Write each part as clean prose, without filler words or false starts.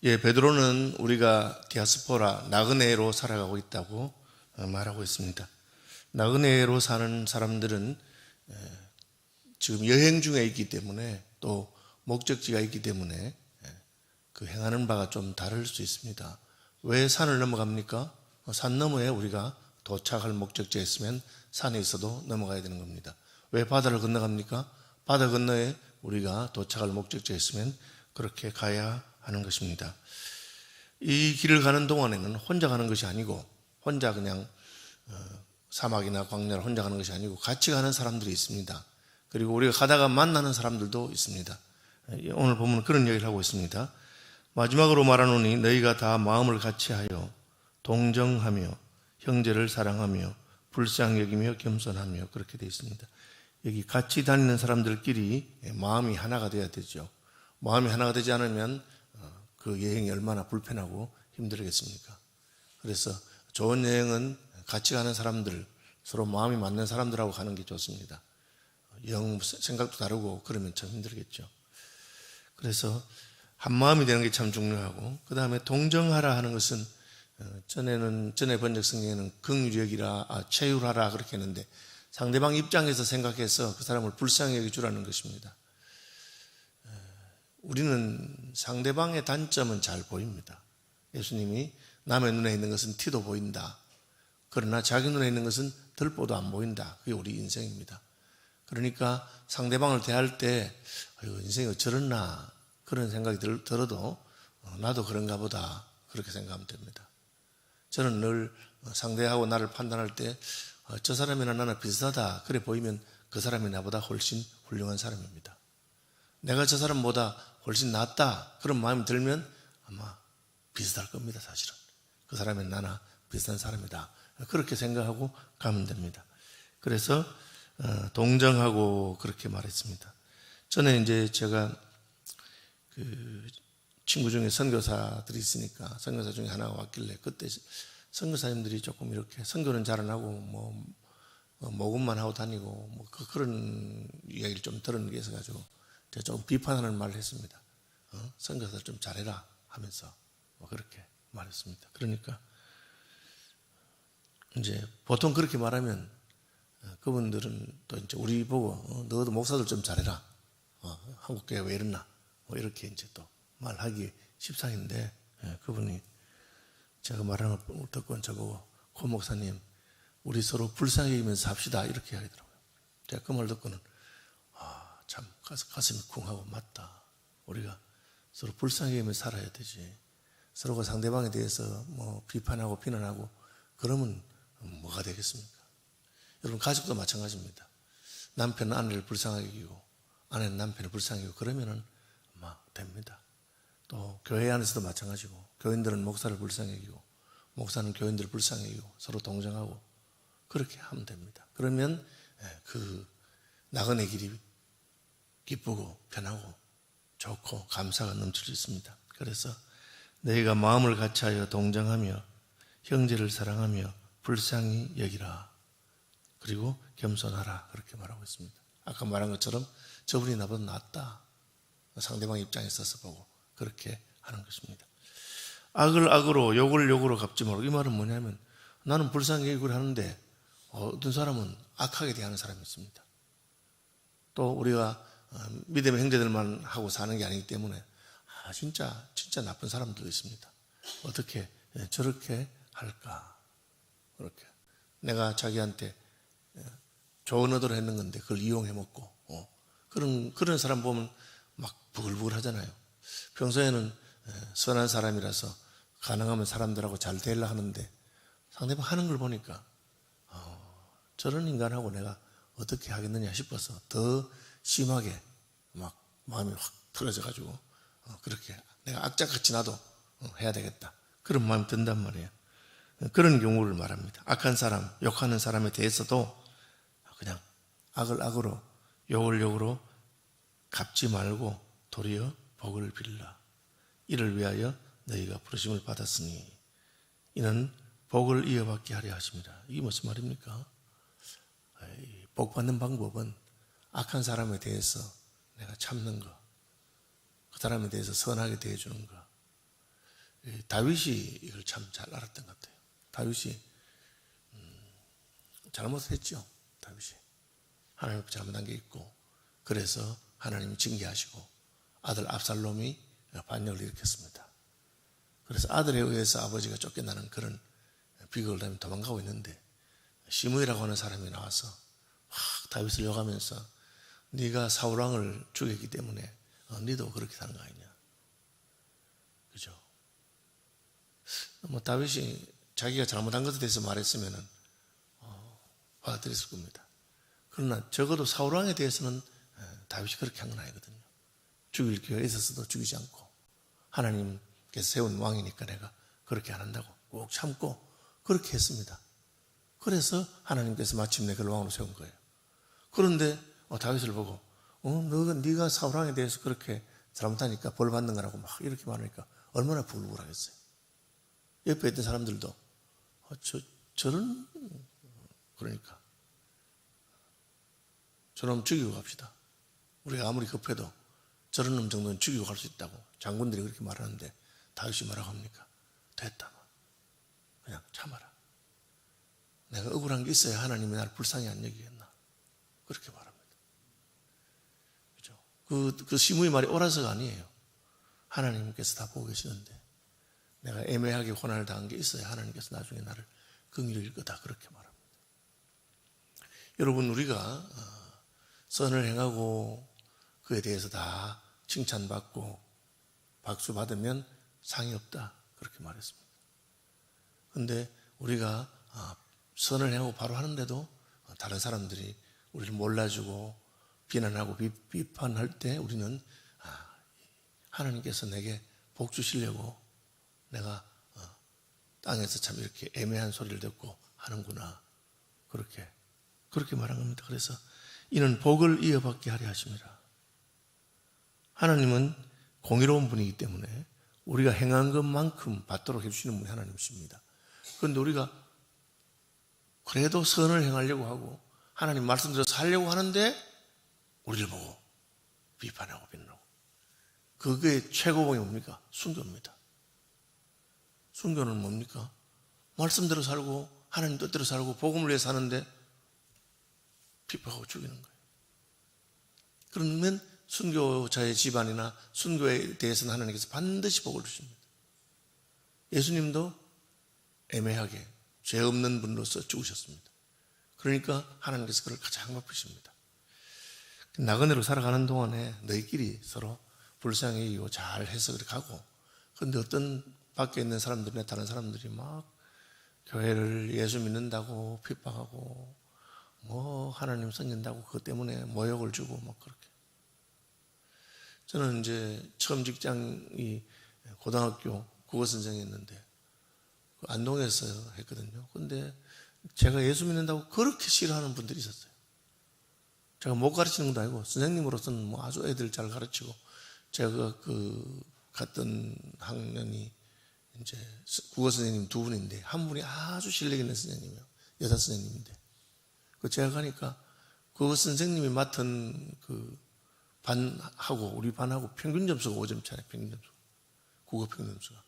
예, 베드로는 우리가 디아스포라, 나그네로 살아가고 있다고 말하고 있습니다. 나그네로 사는 사람들은 지금 여행 중에 있기 때문에 또 목적지가 있기 때문에 그 행하는 바가 좀 다를 수 있습니다. 왜 산을 넘어갑니까? 산 너머에 우리가 도착할 목적지에 있으면 산에 있어도 넘어가야 되는 겁니다. 왜 바다를 건너갑니까? 바다 건너에 우리가 도착할 목적지에 있으면 그렇게 가야 하는 것입니다. 이 길을 가는 동안에는 혼자 가는 것이 아니고, 혼자 그냥 사막이나 광야를 혼자 가는 것이 아니고 같이 가는 사람들이 있습니다. 그리고 우리가 가다가 만나는 사람들도 있습니다. 오늘 보면 그런 얘기를 하고 있습니다. 마지막으로 말하노니 너희가 다 마음을 같이하여 동정하며 형제를 사랑하며 불쌍히 여기며 겸손하며, 그렇게 되어 있습니다. 여기 같이 다니는 사람들끼리 마음이 하나가 되어야 되죠. 마음이 하나가 되지 않으면 그 여행이 얼마나 불편하고 힘들겠습니까? 그래서 좋은 여행은 같이 가는 사람들, 서로 마음이 맞는 사람들하고 가는 게 좋습니다. 영 생각도 다르고 그러면 참 힘들겠죠. 그래서 한 마음이 되는 게 참 중요하고, 그 다음에 동정하라 하는 것은 전에 번역 성경에는 긍휼히 체휼하라 그렇게 했는데, 상대방 입장에서 생각해서 그 사람을 불쌍히 여겨주라는 것입니다. 우리는 상대방의 단점은 잘 보입니다. 예수님이 남의 눈에 있는 것은 티도 보인다. 그러나 자기 눈에 있는 것은 들보도 안 보인다. 그게 우리 인생입니다. 그러니까 상대방을 대할 때 인생이 어쩌랬나 그런 생각이 들어도 나도 그런가 보다 그렇게 생각하면 됩니다. 저는 늘 상대하고 나를 판단할 때 저 사람이나 나는 비슷하다 그래 보이면 그 사람이 나보다 훨씬 훌륭한 사람입니다. 내가 저 사람보다 훨씬 낫다 그런 마음이 들면 아마 비슷할 겁니다. 사실은 그 사람이 나나 비슷한 사람이다 그렇게 생각하고 가면 됩니다. 그래서 동정하고 그렇게 말했습니다. 전에 이제 제가 그 친구 중에 선교사들이 있으니까 선교사 중에 하나가 왔길래, 그때 선교사님들이 조금 이렇게 선교는 잘 안 하고 모금만 하고 다니고 그런 이야기를 좀 들은 게 있어가지고 제가 조금 비판하는 말을 했습니다. 선교사 좀 잘해라 하면서 그렇게 말했습니다. 그러니까 이제 보통 그렇게 말하면 그분들은 또 이제 우리 보고 너도 목사들 좀 잘해라. 한국 교회 왜 이러나? 이렇게 이제 또 말하기 십상인데, 그분이 제가 말하는 걸 듣고 저보고 고 목사님 우리 서로 불쌍히 여기면서 삽시다 이렇게 하더라고요. 제가 그 말 듣고는 참 가슴이 쿵하고, 맞다. 우리가 서로 불쌍히 여기면서 살아야 되지. 서로가 상대방에 대해서 비판하고 비난하고 그러면 뭐가 되겠습니까? 여러분 가족도 마찬가지입니다. 남편은 아내를 불쌍하게 여기고 아내는 남편을 불쌍하게 여기고 그러면은 아마 됩니다. 또 교회 안에서도 마찬가지고, 교인들은 목사를 불쌍히 여기고 목사는 교인들을 불쌍히 여기고 서로 동정하고 그렇게 하면 됩니다. 그러면 그 나그네 길이 기쁘고 편하고 좋고 감사가 넘칠 수 있습니다. 그래서 너희가 마음을 같이하여 동정하며 형제를 사랑하며 불쌍히 여기라. 그리고 겸손하라. 그렇게 말하고 있습니다. 아까 말한 것처럼 저분이 나보다 낫다. 상대방 입장에 서서 보고 그렇게 하는 것입니다. 악을 악으로 욕을 욕으로 갚지 말고, 이 말은 뭐냐면 나는 불쌍히 여기고 하는데 어떤 사람은 악하게 대하는 사람이 있습니다. 또 우리가 믿음의 형제들만 하고 사는 게 아니기 때문에 진짜 나쁜 사람들도 있습니다. 어떻게 저렇게 할까? 그렇게 내가 자기한테 좋은 의도로 했는 건데 그걸 이용해 먹고 그런 사람 보면 막 부글부글 하잖아요. 평소에는 선한 사람이라서 가능하면 사람들하고 잘 되려고 하는데 상대방 하는 걸 보니까 저런 인간하고 내가 어떻게 하겠느냐 싶어서 더 심하게 막 마음이 확 틀어져 가지고 그렇게 내가 악착같이 나도 해야 되겠다 그런 마음이 든단 말이에요. 그런 경우를 말합니다. 악한 사람, 욕하는 사람에 대해서도 그냥 악을 악으로 욕을 욕으로 갚지 말고 도리어 복을 빌라. 이를 위하여 너희가 부르심을 받았으니 이는 복을 이어받게 하려 하십니다. 이게 무슨 말입니까? 복 받는 방법은 악한 사람에 대해서 내가 참는 거, 그 사람에 대해서 선하게 대해주는 거, 다윗이 이걸 참 잘 알았던 것 같아요. 다윗이 잘못했죠. 다윗이 하나님 앞에 잘못한 게 있고, 그래서 하나님이 징계하시고 아들 압살롬이 반역을 일으켰습니다. 그래서 아들에 의해서 아버지가 쫓겨나는 그런 비극을 당하며 도망가고 있는데, 시므이라고 하는 사람이 나와서 막 다윗을 욕하면서 네가 사울왕을 죽였기 때문에 너도 그렇게 사는 거 아니냐. 그죠? 뭐 다윗이 자기가 잘못한 것에 대해서 말했으면 받아들였을 겁니다. 그러나 적어도 사울왕에 대해서는 다윗이 그렇게 한 건 아니거든요. 죽일 기회가 있었어도 죽이지 않고, 하나님께서 세운 왕이니까 내가 그렇게 안 한다고 꼭 참고 그렇게 했습니다. 그래서 하나님께서 마침내 그를 왕으로 세운 거예요. 그런데 다윗을 보고 네가 사울왕에 대해서 그렇게 잘못하니까 벌 받는 거라고 막 이렇게 말하니까 얼마나 부글부글하겠어요. 옆에 있던 사람들도 저런, 그러니까 저놈 죽이고 갑시다. 우리가 아무리 급해도 저런 놈 정도는 죽이고 갈 수 있다고 장군들이 그렇게 말하는데, 다윗이 뭐라고 합니까? 됐다, 그냥 참아라. 내가 억울한 게 있어야 하나님이 나를 불쌍히 안 여기겠나, 그렇게 말합니다. 그죠? 그 시므이 말이 옳아서가 아니에요. 하나님께서 다 보고 계시는데 내가 애매하게 고난을 당한 게 있어야 하나님께서 나중에 나를 긍휼히 여길 거다, 그렇게 말합니다. 여러분, 우리가 선을 행하고 그에 대해서 다 칭찬받고 박수 받으면 상이 없다, 그렇게 말했습니다. 그런데 우리가 선을 행하고 바로 하는데도 다른 사람들이 우리를 몰라주고 비난하고 비판할 때 우리는 하나님께서 내게 복 주시려고 내가 땅에서 참 이렇게 애매한 소리를 듣고 하는구나, 그렇게 말한 겁니다. 그래서 이는 복을 이어받게 하려 하십니다. 하나님은 공의로운 분이기 때문에 우리가 행한 것만큼 받도록 해주시는 분이 하나님이십니다. 그런데 우리가 그래도 선을 행하려고 하고 하나님 말씀대로 살려고 하는데 우리를 보고 비판하고 비난하고, 그게 최고봉이 뭡니까? 순교입니다. 순교는 뭡니까? 말씀대로 살고 하나님 뜻대로 살고 복음을 위해 사는데 비판하고 죽이는 거예요. 그러면 순교자의 집안이나 순교에 대해서는 하나님께서 반드시 복을 주십니다. 예수님도 애매하게 죄 없는 분으로서 죽으셨습니다. 그러니까 하나님께서 그를 가장 높이십니다. 나그네로 살아가는 동안에 너희끼리 서로 불쌍히 여기고 잘 해서 그렇게 가고, 그런데 어떤 밖에 있는 사람들이나 다른 사람들이 막 교회를 예수 믿는다고 핍박하고 뭐 하나님 섬긴다고 그것 때문에 모욕을 주고 막 그렇게. 저는 이제 처음 직장이 고등학교 국어 선생이었는데 안동에서 했거든요. 근데 제가 예수 믿는다고 그렇게 싫어하는 분들이 있었어요. 제가 못 가르치는 것도 아니고 선생님으로서는 뭐 아주 애들 잘 가르치고, 제가 갔던 학년이 이제 국어 선생님 두 분인데 한 분이 아주 실력 있는 선생님이에요. 여자 선생님인데 제가 가니까 국어 선생님이 맡은 반하고 우리 반하고 평균 점수가 5점 차이, 평균 점수, 국어 평균 점수가.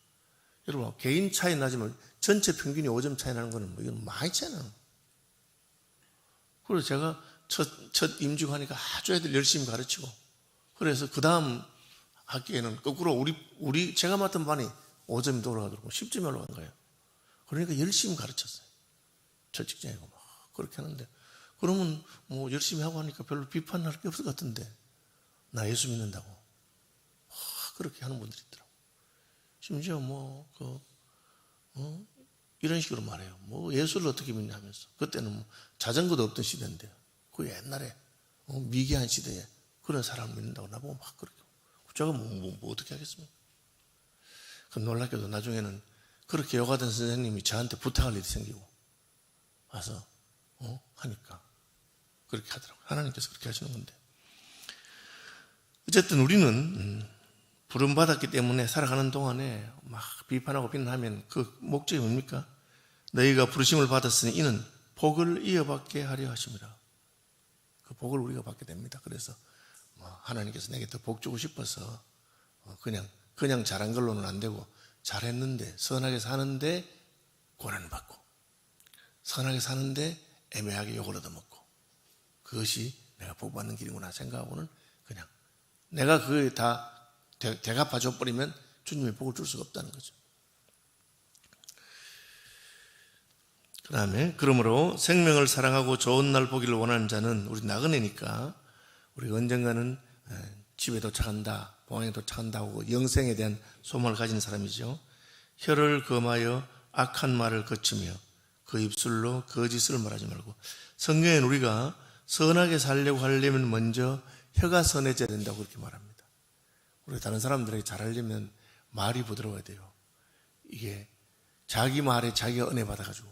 여러분, 개인 차이 나지만 전체 평균이 5점 차이 나는 거는 뭐 이건 많이 차이 나는 거예요. 그래서 제가 첫 임직을 하니까 아주 애들 열심히 가르치고, 그래서 그 다음 학기에는 거꾸로 제가 맡은 반이 5점이 돌아가더라고 10점이 올라간 거예요. 그러니까 열심히 가르쳤어요. 첫 직장이고 막 그렇게 하는데, 그러면 뭐 열심히 하고 하니까 별로 비판할 게 없을 것 같은데 나 예수 믿는다고 그렇게 하는 분들이 있더라고. 심지어 이런 식으로 말해요. 뭐 예수를 어떻게 믿냐 하면서, 그때는 뭐 자전거도 없던 시대인데 그 옛날에 미개한 시대에 그런 사람을 믿는다고 나보고 막 그렇게. 제가 뭐 어떻게 하겠습니까? 그 놀랍게도 나중에는 그렇게 욕하던 선생님이 저한테 부탁할 일이 생기고 와서 하니까 그렇게 하더라고요. 하나님께서 그렇게 하시는 건데, 어쨌든 우리는 부름받았기 때문에 살아가는 동안에 막 비판하고 비난하면 그 목적이 뭡니까? 너희가 부르심을 받았으니 이는 복을 이어받게 하려 하십니다. 그 복을 우리가 받게 됩니다. 그래서 하나님께서 내게 더 복 주고 싶어서 그냥 잘한 걸로는 안 되고 잘했는데, 선하게 사는데 고난을 받고, 선하게 사는데 애매하게 욕을 얻어먹고, 그것이 내가 복받는 길이구나 생각하고는 그냥 내가 그거에 다 대갚아줘 버리면 주님의 복을 줄 수가 없다는 거죠. 그 다음에 그러므로 생명을 사랑하고 좋은 날 보기를 원하는 자는, 우리 나그네니까 우리가 언젠가는 집에 도착한다, 공항에 도착한다 하고 영생에 대한 소망을 가진 사람이죠. 혀를 금하여 악한 말을 거치며 그 입술로 거짓을 말하지 말고. 성경에는 우리가 선하게 살려고 하려면 먼저 혀가 선해져야 된다고 그렇게 말합니다. 우리 다른 사람들에게 잘하려면 말이 부드러워야 돼요. 이게 자기 말에 자기가 은혜 받아가지고,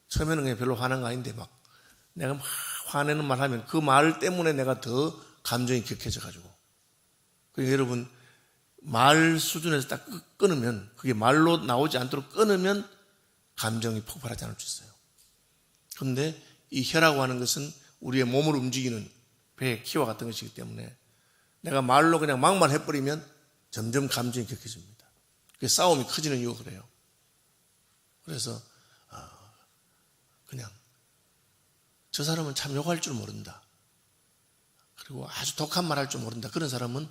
처음에는 그냥 별로 화난 거 아닌데 막 내가 막 화내는 말 하면 그 말 때문에 내가 더 감정이 격해져가지고, 그러니까 여러분 말 수준에서 딱 끊으면, 그게 말로 나오지 않도록 끊으면 감정이 폭발하지 않을 수 있어요. 그런데 이 혀라고 하는 것은 우리의 몸을 움직이는 배의 키와 같은 것이기 때문에 내가 말로 그냥 막말 해버리면 점점 감정이 격해집니다. 그게 싸움이 커지는 이유가 그래요. 그래서 그냥 저 사람은 참 욕할 줄 모른다, 그리고 아주 독한 말 할 줄 모른다, 그런 사람은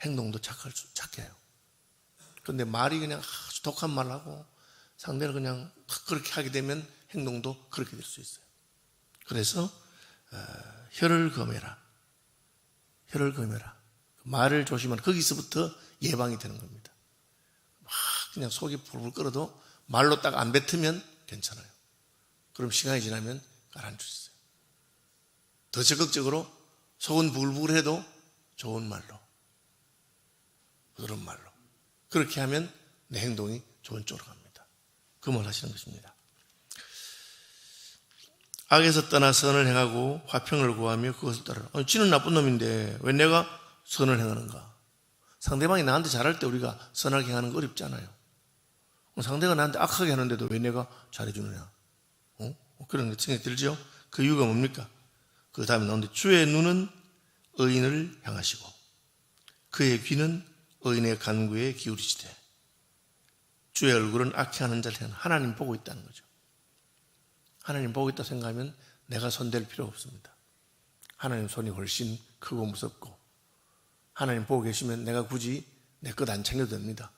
행동도 착해요. 그런데 말이 그냥 아주 독한 말을 하고 상대를 그냥 그렇게 하게 되면 행동도 그렇게 될 수 있어요. 그래서 혀를 금해라. 혀를 금해라. 말을 조심하라. 거기서부터 예방이 되는 겁니다. 막 그냥 속이 불불 끓어도 말로 딱 안 뱉으면 괜찮아요. 그럼 시간이 지나면 가라앉을 수 있어요. 더 적극적으로 속은 부글부글해도 좋은 말로, 부드러운 말로, 그렇게 하면 내 행동이 좋은 쪽으로 갑니다. 그 말 하시는 것입니다. 악에서 떠나 선을 행하고 화평을 구하며 그것을 따르라. 지는 나쁜 놈인데 왜 내가 선을 행하는가? 상대방이 나한테 잘할 때 우리가 선하게 행하는 거 어렵지 않아요. 상대가 나한테 악하게 하는데도 왜 내가 잘해주느냐? 그런 생각이 들죠? 그 이유가 뭡니까? 그 다음에 나오는데, 주의 눈은 의인을 향하시고 그의 귀는 의인의 간구에 기울이시되. 주의 얼굴은 악행하는 자를 향하는, 하나님 보고 있다는 거죠. 하나님 보고 있다고 생각하면 내가 손댈 필요가 없습니다. 하나님 손이 훨씬 크고 무섭고, 하나님 보고 계시면 내가 굳이 내 것 안 챙겨도 됩니다.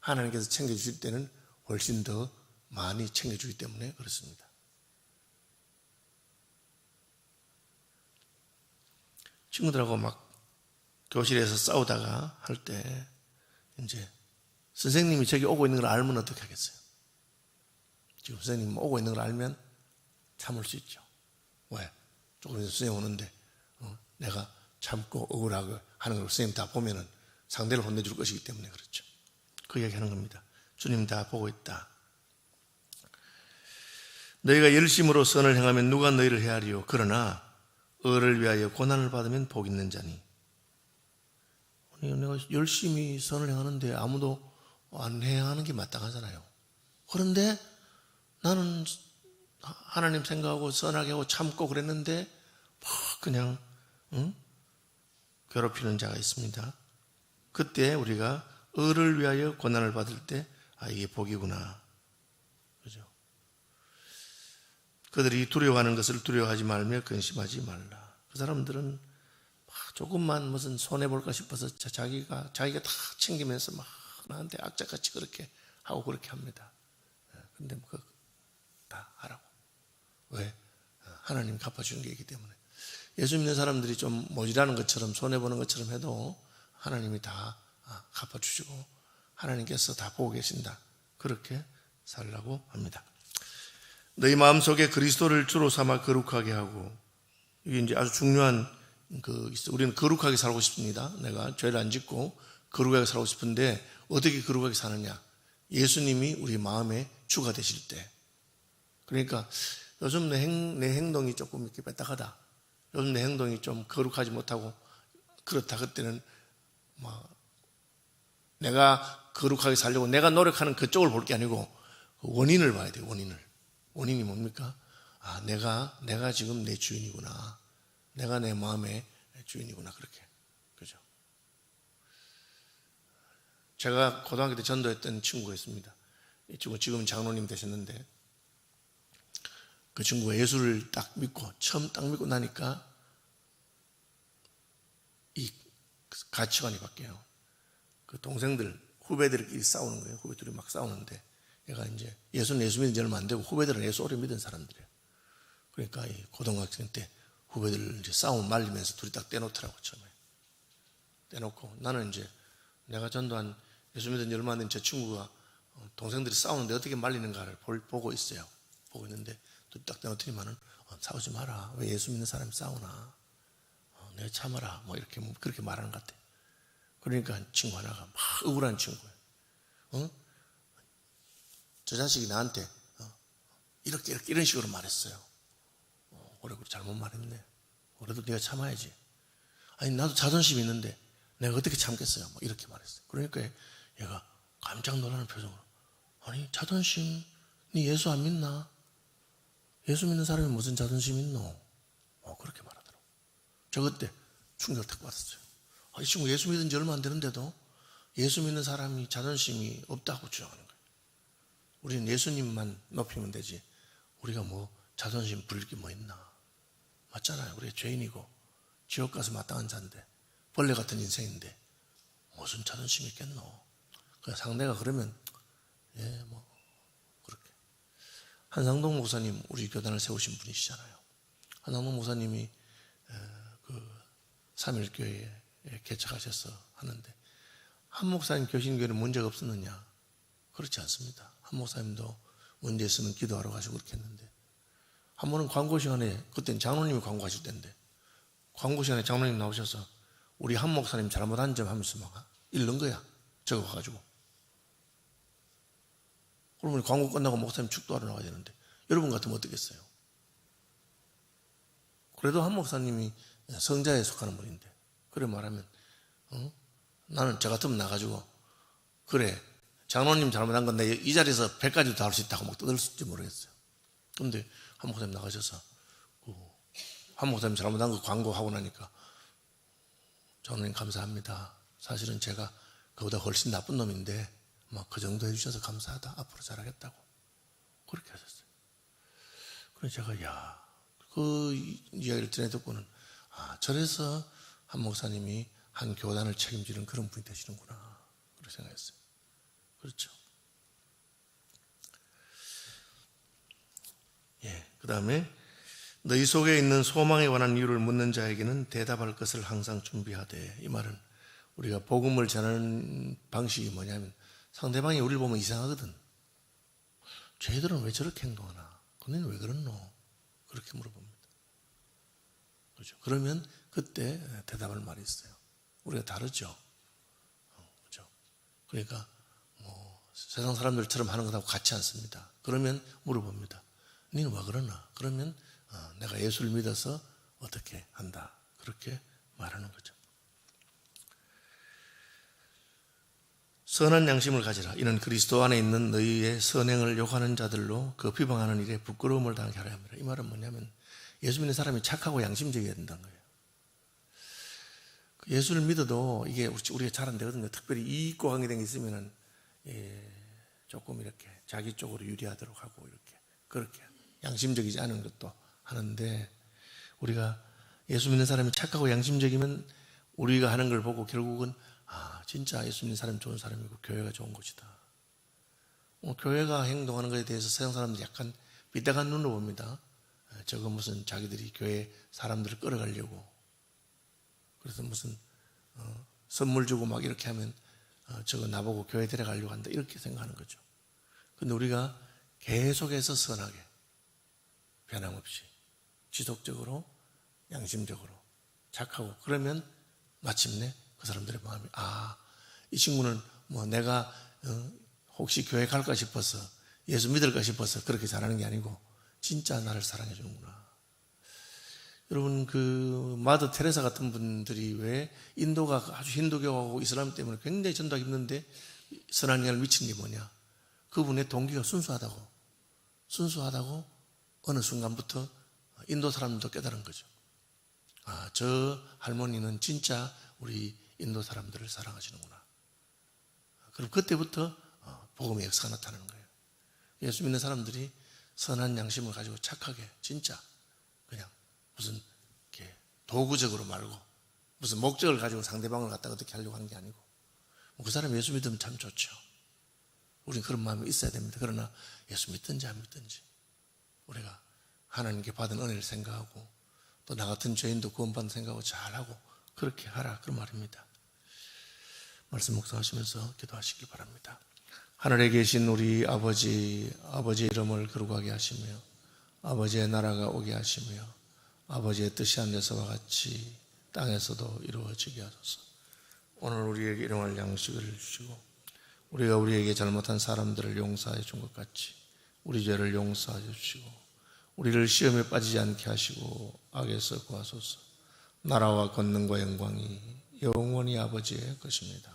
하나님께서 챙겨주실 때는 훨씬 더 많이 챙겨주기 때문에 그렇습니다. 친구들하고 막 교실에서 싸우다가 할 때 이제 선생님이 저기 오고 있는 걸 알면 어떻게 하겠어요? 지금 선생님 오고 있는 걸 알면 참을 수 있죠. 왜? 조금 있으면 선생님 오는데 내가 참고 억울하고 하는 걸 선생님 다 보면은 상대를 혼내줄 것이기 때문에 그렇죠. 그 이야기 하는 겁니다. 주님 다 보고 있다. 너희가 열심으로 선을 행하면 누가 너희를 헤아리요? 그러나 의를 위하여 고난을 받으면 복 있는 자니. 내가 열심히 선을 행하는데 아무도 안 행하는 게 마땅하잖아요. 그런데 나는 하나님 생각하고 선하게 하고 참고 그랬는데 막 그냥 괴롭히는 자가 있습니다. 그때 우리가 의를 위하여 고난을 받을 때 이게 복이구나. 그죠? 그들이 두려워하는 것을 두려워하지 말며 근심하지 말라. 그 사람들은 막 조금만 무슨 손해볼까 싶어서 자기가 다 챙기면서 막 나한테 악착같이 그렇게 하고 그렇게 합니다. 근데 그거 다 하라고. 왜? 하나님 갚아주는 게 있기 때문에. 예수 믿는 사람들이 좀 모질하는 것처럼 손해보는 것처럼 해도 하나님이 다 갚아주시고 하나님께서 다 보고 계신다. 그렇게 살라고 합니다. 너희 마음속에 그리스도를 주로 삼아 거룩하게 하고, 이게 이제 아주 중요한 우리는 거룩하게 살고 싶습니다. 내가 죄를 안 짓고 거룩하게 살고 싶은데 어떻게 거룩하게 사느냐? 예수님이 우리 마음의 주가 되실 때. 그러니까 요즘 내 행동이 조금 이렇게 뺐딱하다, 요즘 내 행동이 좀 거룩하지 못하고 그렇다, 그때는 내가 거룩하게 살려고 내가 노력하는 그쪽을 볼 게 아니고 원인을 봐야 돼요. 원인이 뭡니까? 내가 지금 내 주인이구나. 내가 내 마음의 주인이구나. 그렇게. 그죠? 제가 고등학교 때 전도했던 친구가 있습니다. 이 친구 지금 장로님 되셨는데 그 친구가 예수를 딱 믿고 처음 딱 믿고 나니까 이 가치관이 바뀌어요. 그 동생들 후배들끼리 싸우는 거예요. 후배들이 막 싸우는데 얘가 이제 예수 믿은 지 얼마 안 되고 후배들은 예수 오래 믿은 사람들이에요. 그러니까 이 고등학생 때 후배들 이제 싸움 말리면서 둘이 딱 떼놓더라고. 처음에 떼놓고 나는 이제 내가 전도한 예수 믿은 지 얼마 안 된 제 친구가 동생들이 싸우는데 어떻게 말리는가를 보고 있어요. 보고 있는데 둘이 딱 떼놓더니만은 싸우지 마라. 왜 예수 믿는 사람이 싸우나? 내가 참아라. 뭐 이렇게 그렇게 말하는 것 같아. 그러니까 친구 하나가 막 억울한 친구예요. 저 자식이 나한테 이렇게 이런 식으로 말했어요. 그래 잘못 말했네. 그래도 네가 참아야지. 아니 나도 자존심이 있는데 내가 어떻게 참겠어요? 뭐 이렇게 말했어요. 그러니까 얘가 깜짝 놀라는 표정으로 아니 자존심 네 예수 안 믿나? 예수 믿는 사람이 무슨 자존심 있노? 그렇게 말하더라고. 저 그때 충격을 딱 받았어요. 이 친구 예수 믿은 지 얼마 안 되는데도 예수 믿는 사람이 자존심이 없다고 주장하는 거예요. 우리는 예수님만 높이면 되지 우리가 뭐 자존심 부릴 게 뭐 있나? 맞잖아요. 우리가 죄인이고 지옥 가서 마땅한 자인데 벌레 같은 인생인데 무슨 자존심이 있겠노? 상대가 그러면 뭐 그렇게. 한상동 목사님 우리 교단을 세우신 분이시잖아요. 한상동 목사님이 그 3.1교회에 개척하셔서 하는데 한 목사님 교신교회는 문제가 없었느냐? 그렇지 않습니다. 한 목사님도 문제 있으면 기도하러 가시고 그렇게 했는데 한 번은 광고 시간에 그때는 장로님이 광고하실 때인데 광고 시간에 장로님 나오셔서 우리 한 목사님 잘못한 점 하면서 막 읽는 거야. 적어가지고. 그러면 광고 끝나고 목사님 축도하러 나가야 되는데 여러분 같으면 어떻겠어요? 그래도 한 목사님이 성자에 속하는 분인데 그래 말하면 나는 저 같으면 나가지고 그래 장로님 잘못한 건데 이 자리에서 100가지도 다 할 수 있다고 막 떠들었을지 모르겠어요. 그런데 한 목사님 나가셔서 한 목사님 잘못한 거 광고하고 나니까 장로님 감사합니다. 사실은 제가 그보다 훨씬 나쁜 놈인데 막 그 정도 해주셔서 감사하다. 앞으로 잘하겠다고 그렇게 하셨어요. 그래서 제가 그 이야기를 전해 듣고는 저래서 한 목사님이 한 교단을 책임지는 그런 분이 되시는구나 그렇게 생각했어요. 그렇죠. 그 다음에 너희 속에 있는 소망에 관한 이유를 묻는 자에게는 대답할 것을 항상 준비하되. 이 말은 우리가 복음을 전하는 방식이 뭐냐면 상대방이 우리를 보면 이상하거든. 쟤들은 왜 저렇게 행동하나? 너희는 왜 그러노? 그렇게 물어봅니다. 그렇죠. 그러면 그때 대답할 말이 있어요. 우리가 다르죠. 그렇죠. 그러니까 세상 사람들처럼 하는 것하고 같지 않습니다. 그러면 물어봅니다. 너는 왜 그러나? 그러면 내가 예수를 믿어서 어떻게 한다. 그렇게 말하는 거죠. 선한 양심을 가지라. 이는 그리스도 안에 있는 너희의 선행을 욕하는 자들로 그 비방하는 일에 부끄러움을 당하게 하려 합니다. 이 말은 뭐냐면 예수 믿는 사람이 착하고 양심적이어야 된다는 거예요. 예수를 믿어도 이게 우리가 잘 안 되거든요. 특별히 이익과 관계된 게 있으면은 조금 이렇게 자기 쪽으로 유리하도록 하고 그렇게 양심적이지 않은 것도 하는데 우리가 예수 믿는 사람이 착하고 양심적이면 우리가 하는 걸 보고 결국은 진짜 예수 믿는 사람이 좋은 사람이고 교회가 좋은 곳이다. 교회가 행동하는 것에 대해서 세상 사람들이 약간 삐딱한 눈으로 봅니다. 저거 무슨 자기들이 교회 사람들을 끌어가려고 그래서 무슨 선물 주고 막 이렇게 하면 저거 나보고 교회 데려가려고 한다 이렇게 생각하는 거죠. 근데 우리가 계속해서 선하게 변함없이 지속적으로 양심적으로 착하고 그러면 마침내 그 사람들의 마음이 이 친구는 뭐 내가 혹시 교회 갈까 싶어서 예수 믿을까 싶어서 그렇게 잘하는 게 아니고 진짜 나를 사랑해 주는구나. 여러분 그 마더 테레사 같은 분들이 왜 인도가 아주 힌두교하고 이슬람 때문에 굉장히 전도하기 힘든데 선한 영향을 미친 게 뭐냐? 그분의 동기가 순수하다고 어느 순간부터 인도 사람들도 깨달은 거죠. 저 할머니는 진짜 우리 인도 사람들을 사랑하시는구나. 그럼 그때부터 복음의 역사가 나타나는 거예요. 예수 믿는 사람들이 선한 양심을 가지고 착하게 진짜 그냥 무슨 이렇게 도구적으로 말고 무슨 목적을 가지고 상대방을 갖다가 어떻게 하려고 하는 게 아니고 그 사람 예수 믿으면 참 좋죠. 우리는 그런 마음이 있어야 됩니다. 그러나 예수 믿든지 안 믿든지 우리가 하나님께 받은 은혜를 생각하고 또 나 같은 죄인도 구원받는 생각하고 잘하고 그렇게 하라 그 말입니다. 말씀 묵상하시면서 기도하시기 바랍니다. 하늘에 계신 우리 아버지, 아버지의 이름을 거룩하게 하시며 아버지의 나라가 오게 하시며 아버지의 뜻이 하늘에서와 같이 땅에서도 이루어지게 하소서. 오늘 우리에게 일용할 양식을 주시고 우리가 우리에게 잘못한 사람들을 용서해 준 것 같이 우리 죄를 용서해 주시고 우리를 시험에 빠지지 않게 하시고 악에서 구하소서. 나라와 권능과 영광이 영원히 아버지의 것입니다.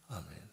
아멘.